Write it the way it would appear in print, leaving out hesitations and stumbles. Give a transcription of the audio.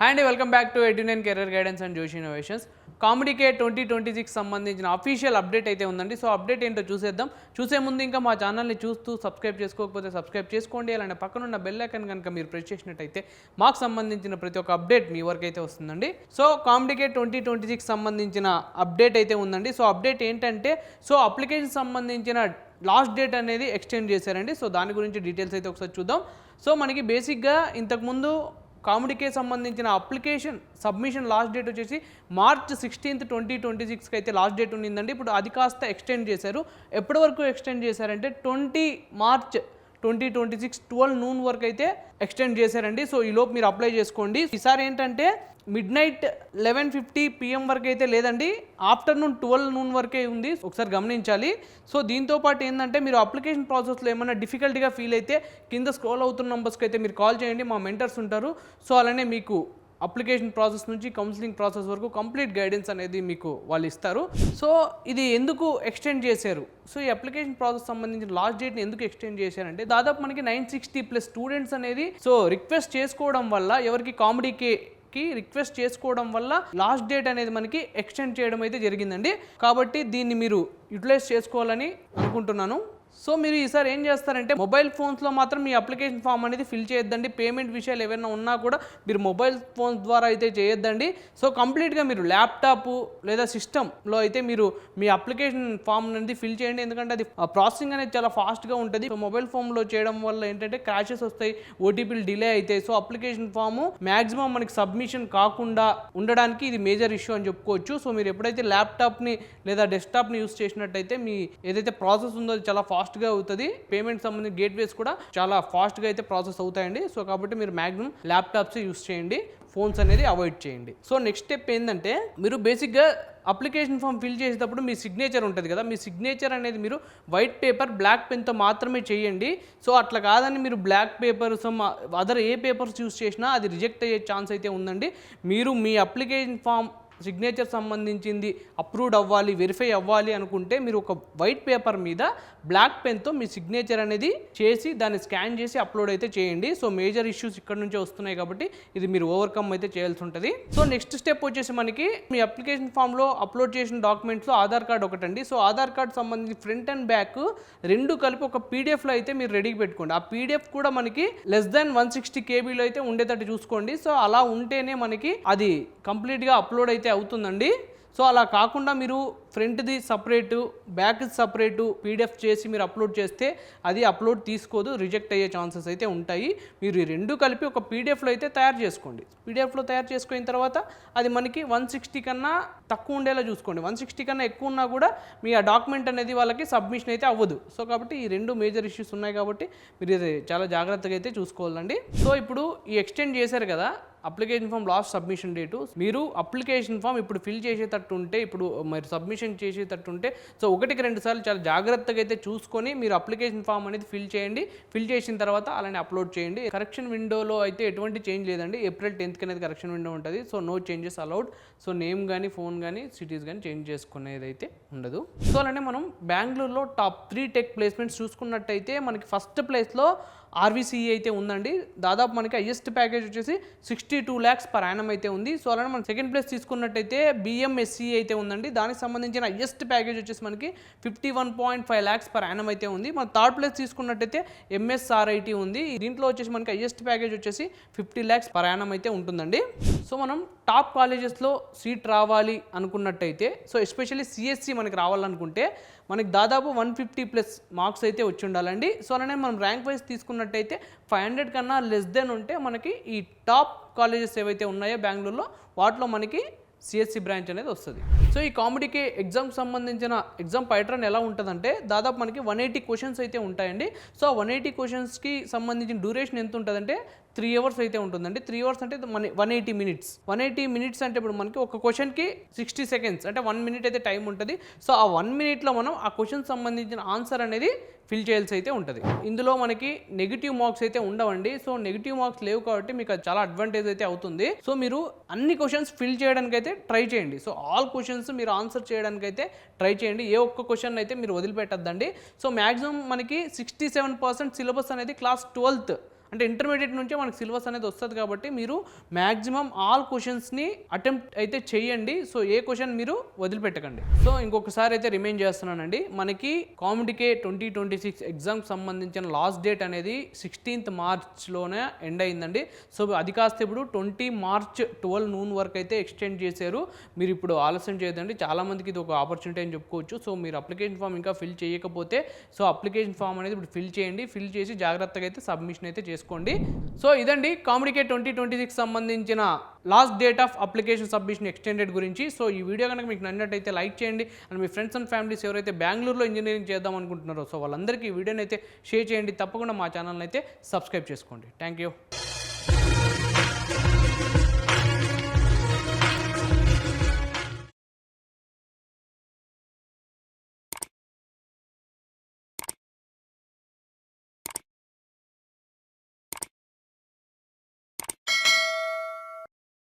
Hi అండి, welcome back to 89 career guidance and Joshi innovations. COMEDK 2026 సంబంధించిన official update అయితే ఉందండి. సో అప్డేట్ ఏంటో చూసేద్దాం. చూసే ముందు ఇంకా మా ఛానల్ని చూస్తూ సబ్స్క్రైబ్ చేసుకోకపోతే సబ్స్క్రైబ్ చేసుకోండి. అలానే పక్కనున్న బెల్ ఐకాన్ కనుక మీరు ప్రెస్ చేసినట్టయితే మాకు సంబంధించిన ప్రతి ఒక్క అప్డేట్ మీ వరకు అయితే వస్తుందండి. సో కామెడీకే 2026 సంబంధించిన అప్డేట్ అయితే ఉందండి. సో అప్డేట్ ఏంటంటే అప్లికేషన్ సంబంధించిన లాస్ట్ డేట్ అనేది ఎక్స్టెండ్ చేశారండి. సో దాని గురించి డీటెయిల్స్ అయితే ఒకసారి చూద్దాం. సో మనకి బేసిక్గా ఇంతకుముందు కామెడీకే సంబంధించిన అప్లికేషన్ సబ్మిషన్ లాస్ట్ డేట్ వచ్చేసి మార్చ్ 16, 2026కి అయితే లాస్ట్ డేట్ ఉండిందండి. ఇప్పుడు అది కాస్త ఎక్స్టెండ్ చేశారు. ఎప్పటి వరకు ఎక్స్టెండ్ చేశారంటే 20 మార్చ్ 2026 12 noon వరకు అయితే ఎక్స్టెండ్ చేశారండి. సో ఈలోపు మీరు అప్లై చేసుకోండి. ఈసారి ఏంటంటే midnight 11:50 PM వరకు అయితే లేదండి, ఆఫ్టర్నూన్ 12 noon వరకే ఉంది. ఒకసారి గమనించాలి. సో దీంతో పాటు ఏంటంటే మీరు అప్లికేషన్ ప్రాసెస్లో ఏమైనా డిఫికల్టీగా ఫీల్ అయితే కింద స్క్రోల్ అవుతున్న నెంబర్స్కి అయితే మీరు కాల్ చేయండి, మా మెంటర్స్ ఉంటారు. సో అలానే మీకు అప్లికేషన్ ప్రాసెస్ నుంచి కౌన్సిలింగ్ ప్రాసెస్ వరకు కంప్లీట్ గైడెన్స్ అనేది మీకు వాళ్ళు ఇస్తారు. సో ఇది ఎందుకు ఎక్స్టెండ్ చేశారు, సో ఈ అప్లికేషన్ ప్రాసెస్ సంబంధించిన లాస్ట్ డేట్ని ఎందుకు ఎక్స్టెండ్ చేశారంటే దాదాపు మనకి 960+ స్టూడెంట్స్ అనేది సో రిక్వెస్ట్ చేసుకోవడం వల్ల ఎవరికి కామెడీకి రిక్వెస్ట్ చేసుకోవడం వల్ల లాస్ట్ డేట్ అనేది మనకి ఎక్స్టెండ్ చేయడం అయితే జరిగిందండి. కాబట్టి దీన్ని మీరు యూటిలైజ్ చేసుకోవాలని అనుకుంటున్నాను. సో మీరు ఈసారి ఏం చేస్తారంటే మొబైల్ ఫోన్స్లో మాత్రం మీ అప్లికేషన్ ఫామ్ అనేది ఫిల్ చేయొద్దండి. పేమెంట్ విషయాలు ఏమైనా ఉన్నా కూడా మీరు మొబైల్ ఫోన్స్ ద్వారా అయితే చేయొద్దండి. సో కంప్లీట్గా మీరు ల్యాప్టాప్ లేదా సిస్టంలో అయితే మీరు మీ అప్లికేషన్ ఫామ్ అనేది ఫిల్ చేయండి. ఎందుకంటే అది ప్రాసెసింగ్ అనేది చాలా ఫాస్ట్గా ఉంటుంది. సో మొబైల్ ఫోన్లో చేయడం వల్ల ఏంటంటే క్రాషెస్ వస్తాయి, ఓటీపీలు డిలే అవుతాయి. సో అప్లికేషన్ ఫామ్ మ్యాక్సిమం మనకి సబ్మిషన్ కాకుండా ఉండడానికి ఇది మేజర్ ఇష్యూ అని చెప్పుకోవచ్చు. సో మీరు ఎప్పుడైతే ల్యాప్టాప్ని లేదా డెస్క్టాప్ని యూస్ చేసినట్టయితే మీ ఏదైతే ప్రాసెస్ ఉందో అది చాలా ఫాస్ట్గా అవుతుంది. పేమెంట్ సంబంధించిన గేట్వేస్ కూడా చాలా ఫాస్ట్గా అయితే ప్రాసెస్ అవుతాయండి. సో కాబట్టి మీరు మ్యాక్సిమం ల్యాప్టాప్స్ యూస్ చేయండి, ఫోన్స్ అనేది అవాయిడ్ చేయండి. సో నెక్స్ట్ స్టెప్ ఏంటంటే మీరు బేసిక్గా అప్లికేషన్ ఫామ్ ఫిల్ చేసేటప్పుడు మీ సిగ్నేచర్ ఉంటుంది కదా, మీ సిగ్నేచర్ అనేది మీరు వైట్ పేపర్ బ్లాక్ పెన్తో మాత్రమే చేయండి. సో అట్లా కాదని మీరు బ్లాక్ పేపర్స్ అదర్ ఏ పేపర్స్ యూస్ చేసినా అది రిజెక్ట్ అయ్యే ఛాన్స్ అయితే ఉందండి. మీరు మీ అప్లికేషన్ ఫామ్ సిగ్నేచర్ సంబంధించింది అప్రూవ్డ్ అవ్వాలి, వెరిఫై అవ్వాలి అనుకుంటే మీరు ఒక వైట్ పేపర్ మీద బ్లాక్ పెన్తో మీ సిగ్నేచర్ అనేది చేసి దాన్ని స్కాన్ చేసి అప్లోడ్ అయితే చేయండి. సో మేజర్ ఇష్యూస్ ఇక్కడ నుంచే వస్తున్నాయి కాబట్టి ఇది మీరు ఓవర్కమ్ అయితే చేయాల్సి ఉంటుంది. సో నెక్స్ట్ స్టెప్ వచ్చేసి మనకి మీ అప్లికేషన్ ఫామ్లో అప్లోడ్ చేసిన డాక్యుమెంట్స్లో ఆధార్ కార్డ్ ఒకటండి. సో ఆధార్ కార్డ్ సంబంధించి ఫ్రంట్ అండ్ బ్యాక్ రెండు కలిపి ఒక పీడిఎఫ్లో అయితే మీరు రెడీగా పెట్టుకోండి. ఆ పీడిఎఫ్ కూడా మనకి <160 KB అయితే ఉండేటట్టు చూసుకోండి. సో అలా ఉంటేనే మనకి అది కంప్లీట్గా అప్లోడ్ అయితే అవుతుందండి. సో అలా కాకుండా మీరు ఫ్రంట్ది సపరేటు బ్యాక్ సపరేటు పీడిఎఫ్ చేసి మీరు అప్లోడ్ చేస్తే అది అప్లోడ్ తీసుకోదు, రిజెక్ట్ అయ్యే ఛాన్సెస్ అయితే ఉంటాయి. మీరు ఈ రెండు కలిపి ఒక పీడిఎఫ్లో అయితే తయారు చేసుకోండి. పీడిఎఫ్లో తయారు చేసుకున్న తర్వాత అది మనకి 160 కన్నా తక్కువ ఉండేలా చూసుకోండి. 160 కన్నా ఎక్కువ ఉన్నా కూడా మీ ఆ డాక్యుమెంట్ అనేది వాళ్ళకి సబ్మిషన్ అయితే అవ్వదు. సో కాబట్టి ఈ రెండు మేజర్ ఇష్యూస్ ఉన్నాయి కాబట్టి మీరు ఇది చాలా జాగ్రత్తగా అయితే చూసుకోవాలండి. సో ఇప్పుడు ఈ ఎక్స్టెండ్ చేశారు కదా application form last submission date, మీరు అప్లికేషన్ ఫామ్ ఇప్పుడు ఫిల్ చేసేటట్టు ఉంటే, ఇప్పుడు మీరు సబ్మిషన్ చేసేటట్టు ఉంటే సో 1-2 సార్లు చాలా జాగ్రత్తగా అయితే చూసుకొని మీరు అప్లికేషన్ ఫామ్ అనేది ఫిల్ చేయండి. ఫిల్ చేసిన తర్వాత అలానే అప్లోడ్ చేయండి. కరెక్షన్ విండోలో అయితే ఎటువంటి చేంజ్ లేదండి. April 10th అనేది కరెక్షన్ విండో ఉంటుంది. So no changes allowed. So name కానీ ఫోన్ కానీ సిటీస్ కానీ చేంజ్ చేసుకునేది అయితే ఉండదు. సో అలానే మనం బెంగళూరులో టాప్ 3 టెక్ ప్లేస్మెంట్స్ చూసుకున్నట్టయితే మనకి ఫస్ట్ ప్లేస్లో RVCE అయితే ఉందండి. దాదాపు మనకి హైయెస్ట్ ప్యాకేజ్ వచ్చేసి 62 lakhs per annum అయితే ఉంది. సో అలానే మనం సెకండ్ ప్లేస్ తీసుకున్నట్టయితే BMSCE అయితే ఉందండి. దానికి సంబంధించిన హైయెస్ట్ ప్యాకేజ్ వచ్చేసి మనకి 51.5 lakhs per annum అయితే ఉంది. మన థర్డ్ ప్లేస్ తీసుకున్నట్టయితే MSRIT ఉంది. దీంట్లో వచ్చేసి మనకి హైయెస్ట్ ప్యాకేజ్ వచ్చేసి 50 lakhs per annum అయితే ఉంటుందండి. సో మనం టాప్ కాలేజెస్లో సీట్ రావాలి అనుకున్నట్టయితే, సో ఎస్పెషల్లీ CSC మనకి రావాలనుకుంటే మనకి దాదాపు 150+ మార్క్స్ అయితే వచ్చి ఉండాలండి. సో అలానే మనం ర్యాంక్ వైజ్ తీసుకున్నట్టయితే 500 కన్నా లెస్ దెన్ ఉంటే మనకి ఈ టాప్ కాలేజెస్ ఏవైతే ఉన్నాయో బెంగళూరులో వాటిలో మనకి CSC బ్రాంచ్ అనేది వస్తుంది. సో ఈ కామెడీకి ఎగ్జామ్కి సంబంధించిన ఎగ్జామ్ ప్యాటర్న్ ఎలా ఉంటుందంటే దాదాపు మనకి 180 క్వశ్చన్స్ అయితే ఉంటాయండి. సో 180 క్వశ్చన్స్కి సంబంధించిన డ్యూరేషన్ ఎంత ఉంటుందంటే 3 hours అయితే ఉంటుందండి. 3 hours అంటే 180 minutes. 180 minutes అంటే ఇప్పుడు మనకి ఒక క్వశ్చన్కి 60 seconds అంటే 1 minute అయితే టైం ఉంటుంది. సో ఆ 1 minuteలో మనం ఆ క్వశ్చన్ సంబంధించిన ఆన్సర్ అనేది ఫిల్ చేయాల్సి అయితే ఉంటుంది. ఇందులో మనకి నెగిటివ్ మార్క్స్ అయితే ఉండవండి. సో నెగిటివ్ మార్క్స్ లేవు కాబట్టి మీకు అది చాలా అడ్వాంటేజ్ అయితే అవుతుంది. సో మీరు అన్ని క్వశ్చన్స్ ఫిల్ చేయడానికి అయితే ట్రై చేయండి. సో ఆల్ క్వశ్చన్స్ మీరు ఆన్సర్ చేయడానికి అయితే ట్రై చేయండి. ఏ ఒక్క క్వశ్చన్ అయితే మీరు వదిలిపెట్టద్దండి. సో మ్యాక్సిమం మనకి 67% సిలబస్ అనేది క్లాస్ 12th అంటే ఇంటర్మీడియట్ నుంచే మనకి సిలబస్ అనేది వస్తుంది కాబట్టి మీరు మ్యాక్సిమం ఆల్ క్వశ్చన్స్ని అటెంప్ట్ అయితే చేయండి. సో ఏ క్వశ్చన్ మీరు వదిలిపెట్టకండి. సో ఇంకొకసారి అయితే రిమైండ్ చేస్తున్నానండి, మనకి కాంపిటికే 2026 ఎగ్జామ్కి సంబంధించిన లాస్ట్ డేట్ అనేది 16th మార్చ్లోనే ఎండ్ అయిందండి. సో అది కాస్త ఇప్పుడు 20 మార్చ్ 12 noon వరకు అయితే ఎక్స్టెండ్ చేశారు. మీరు ఇప్పుడు ఆలస్యం చేయదండి, చాలామందికి ఇది ఒక ఆపర్చునిటీ అని చెప్పుకోవచ్చు. సో మీరు అప్లికేషన్ ఫామ్ ఇంకా ఫిల్ చేయకపోతే సో అప్లికేషన్ ఫామ్ అనేది ఇప్పుడు ఫిల్ చేయండి. ఫిల్ చేసి జాగ్రత్తగా అయితే సబ్మిషన్ అయితే చేసుకోండి. సో ఇదండి కాంపిటికే 2026 సంబంధించిన last date of application submission extended గురించి. సో ఈ వీడియో కనుక మీకు నచ్చినట్టయితే లైక్ చేయండి. And me friends and families ఎవరైతే బెంగళూరులో ఇంజనీరింగ్ చేద్దాం అనుకుంటున్నారో సో వాళ్ళందరికీ ఈ వీడియోని అయితే షేర్ చేయండి. తప్పకుండా మా ఛానల్ని అయితే సబ్స్క్రైబ్ చేసుకోండి. Thank you.